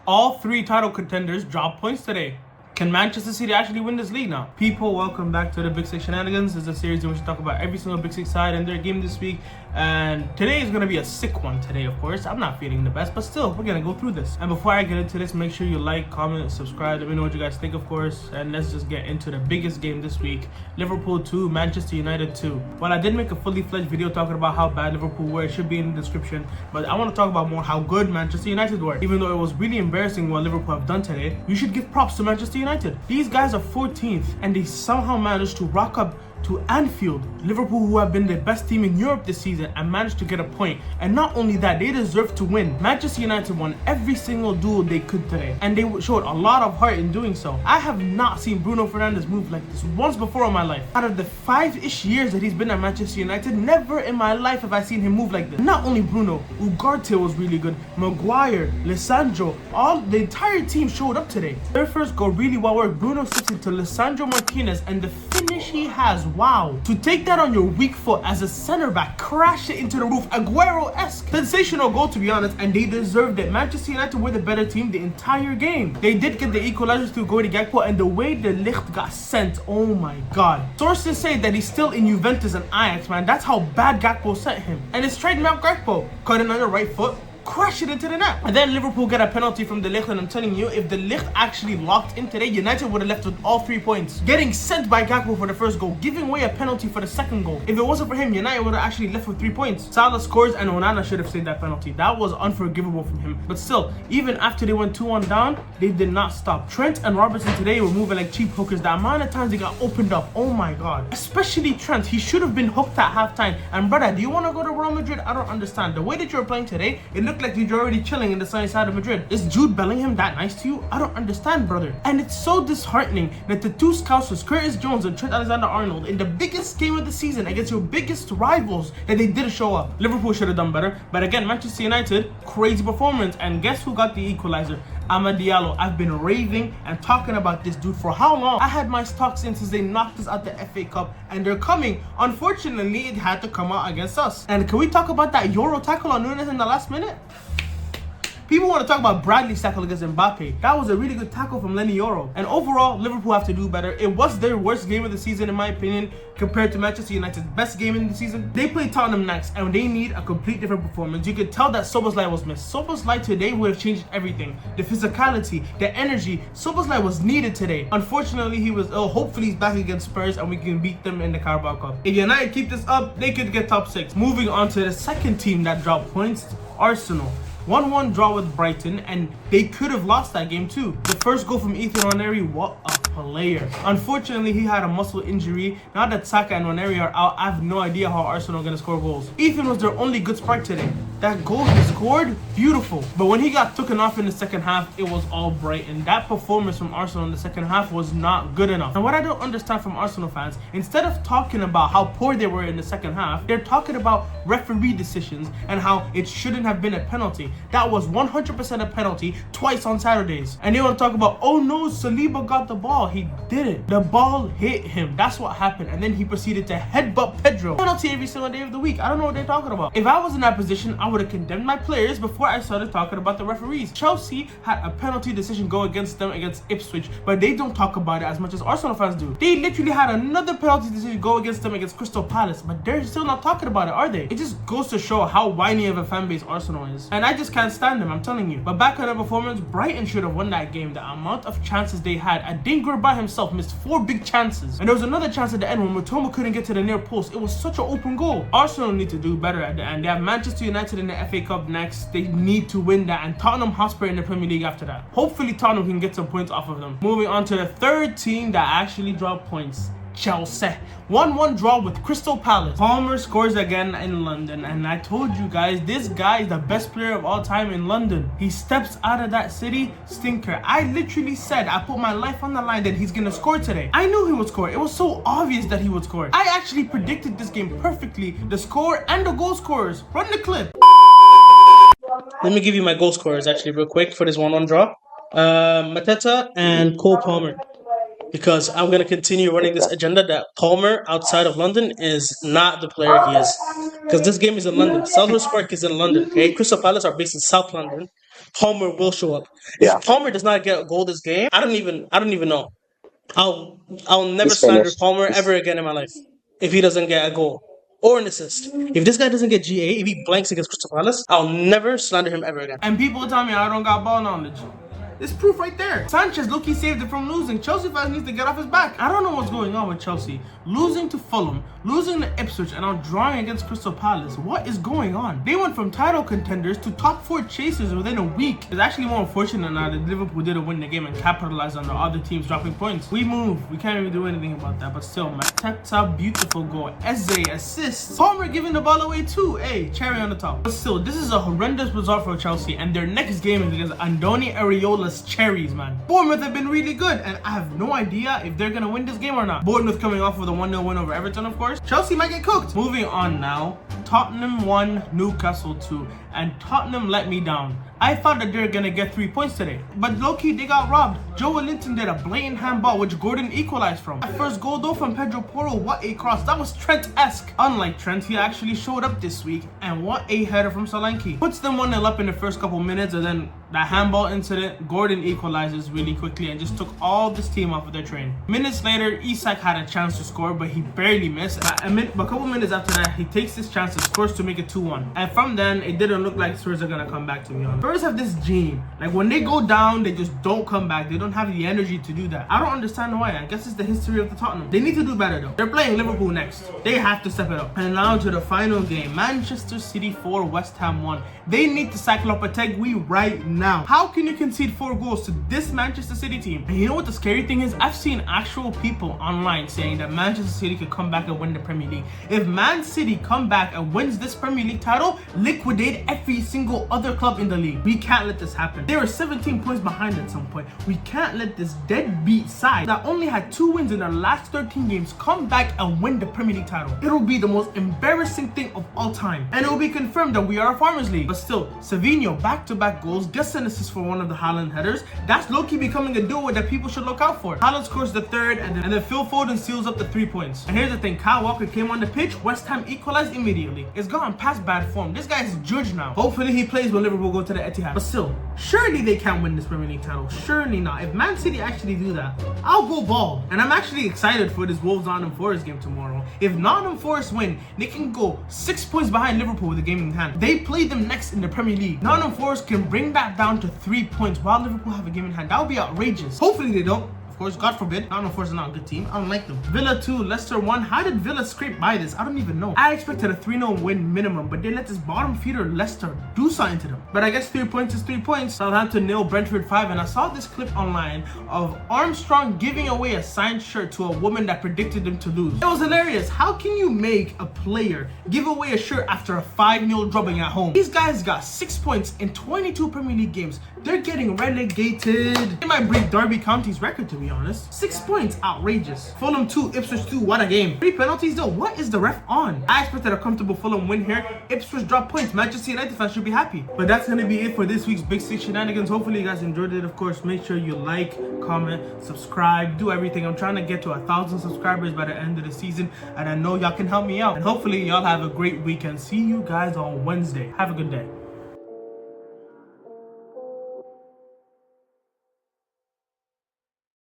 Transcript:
All three title contenders dropped points today. Can Manchester City actually win this league now? People, welcome back to the Big Six Shenanigans. This is a series in which we talk about every single Big Six side and their game this week. And today is going to be a sick one today, of course. I'm not feeling the best, but still, we're going to go through this. And before I get into this, make sure you like, comment, subscribe. Let me know what you guys think, of course. And let's just get into the biggest game this week. Liverpool 2, Manchester United 2. Well, I did make a fully fledged video talking about how bad Liverpool were. It should be in the description. But I want to talk about more how good Manchester United were. Even though it was really embarrassing what Liverpool have done today, you should give props to Manchester United. These guys are 14th and they somehow managed to rock up to Anfield. Liverpool, who have been the best team in Europe this season, and managed to get a point. And not only that, they deserve to win. Manchester United won every single duel they could today, and they showed a lot of heart in doing so. I have not seen Bruno Fernandes move like this once before in my life. Out of the 5-ish years that he's been at Manchester United, never in my life have I seen him move like this. Not only Bruno, Ugarte was really good, Maguire, Lisandro, the entire team showed up today. Their first goal really well worked. Bruno slips into Lisandro Martinez, and the finish he has, wow. To take that on your weak foot as a center back, crash it into the roof, Aguero-esque. Sensational goal, to be honest, and they deserved it. Manchester United were the better team the entire game. They did get the equalizer through Cody Gakpo, and the way the Ligt got sent, oh my god. Sources say that he's still in Juventus and Ajax, man. That's how bad Gakpo sent him. And it's trademark Gakpo. Cut it on the right foot, crash it into the net. And then Liverpool get a penalty from the Ligt, and I'm telling you, if the Ligt actually locked in today, United would have left with all 3 points. Getting sent by Gakpo for the first goal, giving away a penalty for the second goal. If it wasn't for him, United would have actually left with 3 points. Salah scores, and Onana should have saved that penalty. That was unforgivable from him. But still, even after they went 2-1 down, they did not stop. Trent and Robertson today were moving like cheap hookers. The amount of times they got opened up, oh my god. Especially Trent, he should have been hooked at halftime. And brother, do you want to go to Real Madrid? I don't understand. The way that you're playing today, it looked like you're already chilling in the sunny side of Madrid. Is Jude Bellingham that nice to you? I don't understand, brother. And it's so disheartening that the two scousers, Curtis Jones and Trent Alexander-Arnold, in the biggest game of the season against your biggest rivals, that they didn't show up. Liverpool should have done better. But again, Manchester United, crazy performance. And guess who got the equalizer? Amad Diallo. I've been raving and talking about this dude for how long? I had my stocks in since they knocked us out the FA Cup, and they're coming. Unfortunately, it had to come out against us. And can we talk about that Euro tackle on Nunes in the last minute? People want to talk about Bradley's tackle against Mbappe. That was a really good tackle from Lenny Yoro. And overall, Liverpool have to do better. It was their worst game of the season, in my opinion, compared to Manchester United's best game in the season. They play Tottenham next, and they need a complete different performance. You could tell that Szoboszlai was missed. Szoboszlai today would have changed everything. The physicality, the energy. Szoboszlai was needed today. Unfortunately, he was ill. Hopefully, he's back against Spurs, and we can beat them in the Carabao Cup. If United keep this up, they could get top 6. Moving on to the second team that dropped points, Arsenal. 1-1 draw with Brighton, and they could have lost that game too. The first goal from Ethan Nwaneri, what a player. Unfortunately, he had a muscle injury. Now that Saka and Nwaneri are out, I have no idea how Arsenal are going to score goals. Ethan was their only good spark today. That goal he scored, beautiful. But when he got taken off in the second half, it was all Brighton. That performance from Arsenal in the second half was not good enough. And what I don't understand from Arsenal fans, instead of talking about how poor they were in the second half, they're talking about referee decisions and how it shouldn't have been a penalty. That was 100% a penalty twice on Saturdays. And they want to talk about, oh no, Saliba got the ball. He didn't. The ball hit him. That's what happened. And then he proceeded to headbutt Pedro. Penalty every single day of the week. I don't know what they're talking about. If I was in that position, I would have condemned my players before I started talking about the referees. Chelsea had a penalty decision go against them against Ipswich, but they don't talk about it as much as Arsenal fans do. They literally had another penalty decision go against them against Crystal Palace, but they're still not talking about it, are they? It just goes to show how whiny of a fan base Arsenal is. And I just can't stand them, I'm telling you. But back on their performance, Brighton should have won that game. The amount of chances they had. Adingra by himself missed 4 big chances. And there was another chance at the end when Matoma couldn't get to the near post. It was such an open goal. Arsenal need to do better at the end. They have Manchester United in the FA Cup next. They need to win that. And Tottenham Hotspur in the Premier League after that. Hopefully Tottenham can get some points off of them. Moving on to the third team that actually dropped points. Chelsea. 1-1 draw with Crystal Palace. Palmer scores again in London, and I told you guys, this guy is the best player of all time in London. He steps out of that city, stinker. I literally said, I put my life on the line that he's gonna score today. I knew he would score. It was so obvious that he would score. I actually predicted this game perfectly, the score and the goal scorers. Run the clip. Let me give you my goal scorers actually real quick for this 1-1 draw. Mateta and Cole Palmer. Because I'm going to continue running this agenda that Palmer outside of London is not the player he is. Because this game is in London. Selhurst Park is in London, okay? Crystal Palace are based in South London. Palmer will show up. Yeah. If Palmer does not get a goal this game, I don't even know. I'll never He's slander finished. Palmer ever again in my life if he doesn't get a goal or an assist. If this guy doesn't get GA, if he blanks against Crystal Palace, I'll never slander him ever again. And people tell me I don't got ball knowledge. It's proof right there. Sanchez, look, he saved it from losing. Chelsea fans need to get off his back. I don't know what's going on with Chelsea. Losing to Fulham, losing to Ipswich, and now drawing against Crystal Palace. What is going on? They went from title contenders to top 4 chasers within a week. It's actually more unfortunate now that Liverpool didn't win the game and capitalize on the other teams dropping points. We move. We can't even do anything about that. But still, Mateta, beautiful goal. Eze, assist. Palmer giving the ball away too. Hey, cherry on the top. But still, this is a horrendous result for Chelsea, and their next game is against Andoni Areola's Cherries, man. Bournemouth have been really good, and I have no idea if they're gonna win this game or not. Bournemouth coming off with a 1-0 win over Everton, of course. Chelsea might get cooked. Moving on now. Tottenham 1, Newcastle 2, and Tottenham let me down. I thought that they were gonna get 3 points today, but low-key they got robbed. Joe Linton did a blatant handball which Gordon equalized from. That first goal though from Pedro, what a cross. That was Trent-esque. Unlike Trent, he actually showed up this week, and what a header from Solanke. Puts them 1-0 up in the first couple minutes, and then that handball incident, Gordon equalizes really quickly and just took all this team off of their train. Minutes later, Isak had a chance to score, but he barely missed. A couple minutes after that, he takes his chance and scores to make it 2-1. And from then, it didn't look like Spurs are gonna come back, to be honest. Spurs have this gene. Like, when they go down, they just don't come back. They don't have the energy to do that. I don't understand why. I guess it's the history of the Tottenham. They need to do better, though. They're playing Liverpool next. They have to step it up. And now to the final game. Manchester City 4, West Ham 1. They need to sack Lopetegui right now. How can you concede 4 goals to this Manchester City team? And you know what the scary thing is? I've seen actual people online saying that Manchester City could come back and win the Premier League. If Man City come back and wins this Premier League title, liquidate every single other club in the league. We can't let this happen. They were 17 points behind at some point. We can't let this deadbeat side that only had 2 wins in their last 13 games come back and win the Premier League title. It'll be the most embarrassing thing of all time. And it will be confirmed that we are a Farmers League. But still, Savinho back-to-back goals, gets an assist for one of the Haaland headers. That's low-key becoming a duo that people should look out for. Haaland scores the 3rd, and then Phil Foden seals up the 3 points. And here's the thing, Kyle Walker came on the pitch, West Ham equalized immediately. It's gone past bad form. This guy is judged now. Hopefully he plays when Liverpool go to the Etihad. But still, surely they can't win this Premier League title. Surely not. If Man City actually do that, I'll go bald. And I'm actually excited for this Wolves-Nottingham Forest game tomorrow. If Nottingham Forest win, they can go 6 points behind Liverpool with the game in hand. They play them next in the Premier League. Nottingham Forest can bring that down to 3 points while Liverpool have a game in hand. That would be outrageous. Hopefully they don't. Of course, God forbid. Nottingham Forest is not a good team. I don't like them. Villa 2, Leicester 1. How did Villa scrape by this? I don't even know. I expected a 3-0 win minimum, but they let this bottom feeder Leicester do something to them. But I guess 3 points is 3 points. Southampton 0, Brentford 5. And I saw this clip online of Armstrong giving away a signed shirt to a woman that predicted them to lose. It was hilarious. How can you make a player give away a shirt after a 5-0 drubbing at home? These guys got 6 points in 22 Premier League games. They're getting relegated. They might break Derby County's record, to be honest. 6 points, outrageous. Fulham 2, Ipswich 2, what a game. 3 penalties though, what is the ref on? I expected a comfortable Fulham win here. Ipswich dropped points. Manchester United fans should be happy. But that's gonna be it for this week's Big Six Shenanigans. Hopefully you guys enjoyed it. Of course, make sure you like, comment, subscribe, do everything. I'm trying to get to 1,000 subscribers by the end of the season, and I know y'all can help me out. And hopefully y'all have a great weekend. See you guys on Wednesday. Have a good day.